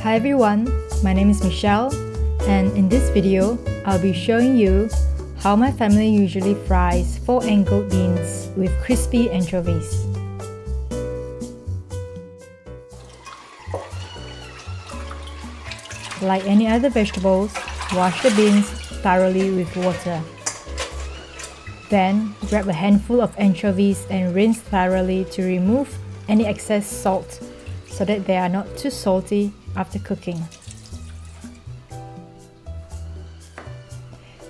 Hi everyone, my name is Michelle, and in this video, I'll be showing you how my family usually fries 4 angled beans with crispy anchovies. Like any other vegetables, wash the beans thoroughly with water. Then, grab a handful of anchovies and rinse thoroughly to remove any excess salt so that they are not too salty after cooking.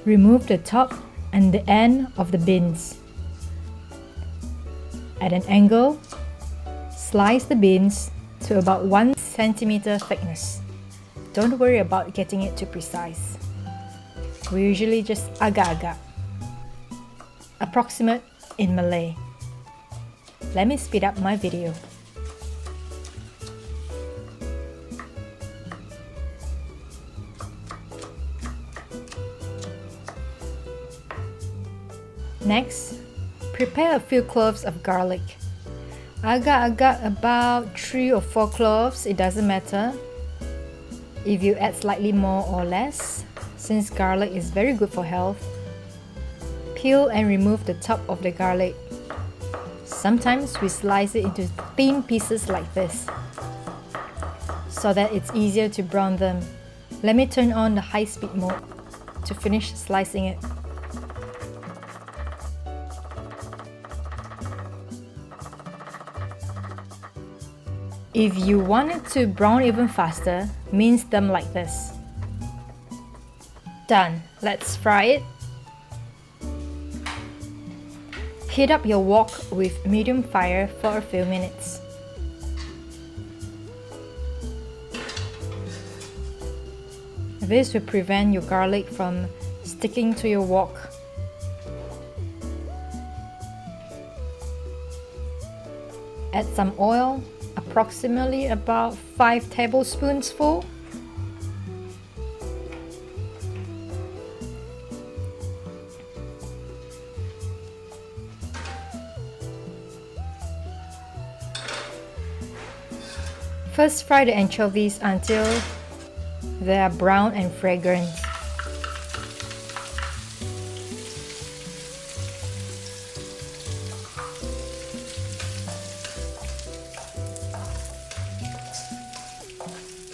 Remove the top and the end of the beans. At an angle, slice the beans to about 1 centimeter thickness. Don't worry about getting it too precise. We usually just agak-agak. Approximate in Malay. Let me speed up my video. Next, prepare a few cloves of garlic. Agak-agak about 3 or 4 cloves, it doesn't matter if you add slightly more or less, since garlic is very good for health. Peel and remove the top of the garlic. Sometimes we slice it into thin pieces like this, so that it's easier to brown them. Let me turn on the high-speed mode to finish slicing it. If you want it to brown even faster, mince them like this. Done. Let's fry it. Heat up your wok with medium fire for a few minutes. This will prevent your garlic from sticking to your wok. Add some oil, approximately about 5 tablespoons full. First, fry the anchovies until they are brown and fragrant.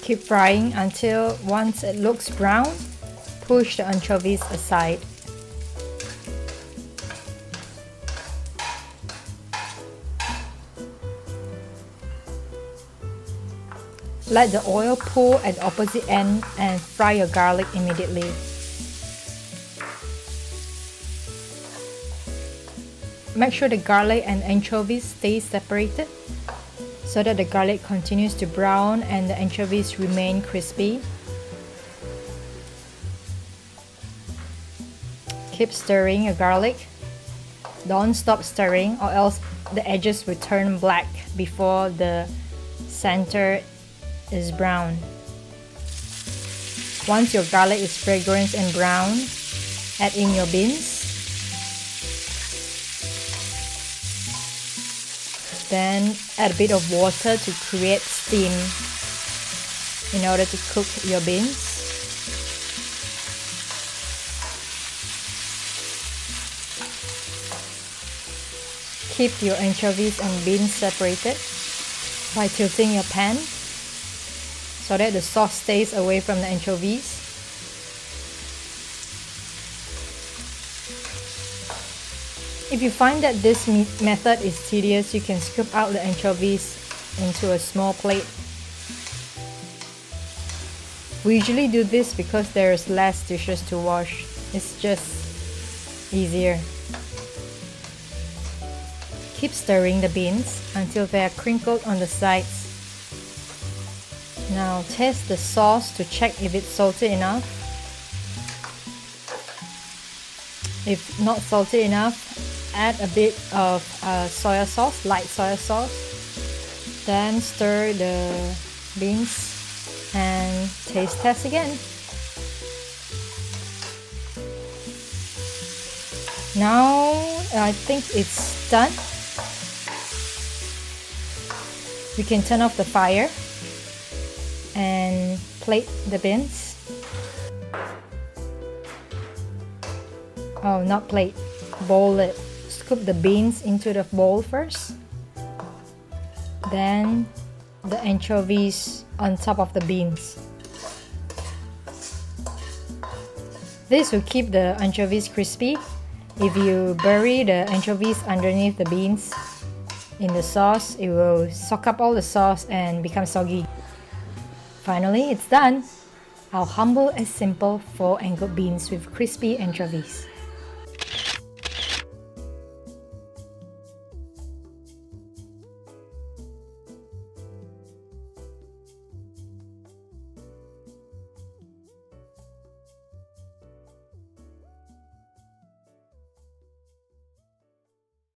Keep frying until once it looks brown, push the anchovies aside. Let the oil pour at the opposite end and fry your garlic immediately. Make sure the garlic and anchovies stay separated so that the garlic continues to brown and the anchovies remain crispy. Keep stirring your garlic. Don't stop stirring or else the edges will turn black before the center is brown. Once your garlic is fragrant and brown, add in your beans. Then add a bit of water to create steam in order to cook your beans. Keep your anchovies and beans separated by tilting your pan so that the sauce stays away from the anchovies. If you find that this method is tedious, you can scoop out the anchovies into a small plate. We usually do this because there is less dishes to wash. It's just easier. Keep stirring the beans until they are crinkled on the sides. Now taste the sauce to check if it's salty enough. If not salty enough, add a bit of soy sauce, light soy sauce. Then stir the beans and taste test again. Now I think it's done. We can turn off the fire and plate the beans. Oh, not plate, bowl it. Scoop the beans into the bowl first. Then the anchovies on top of the beans. This will keep the anchovies crispy. If you bury the anchovies underneath the beans in the sauce, it will soak up all the sauce and become soggy. Finally, it's done! Our humble and simple 4 anchovies beans with crispy anchovies.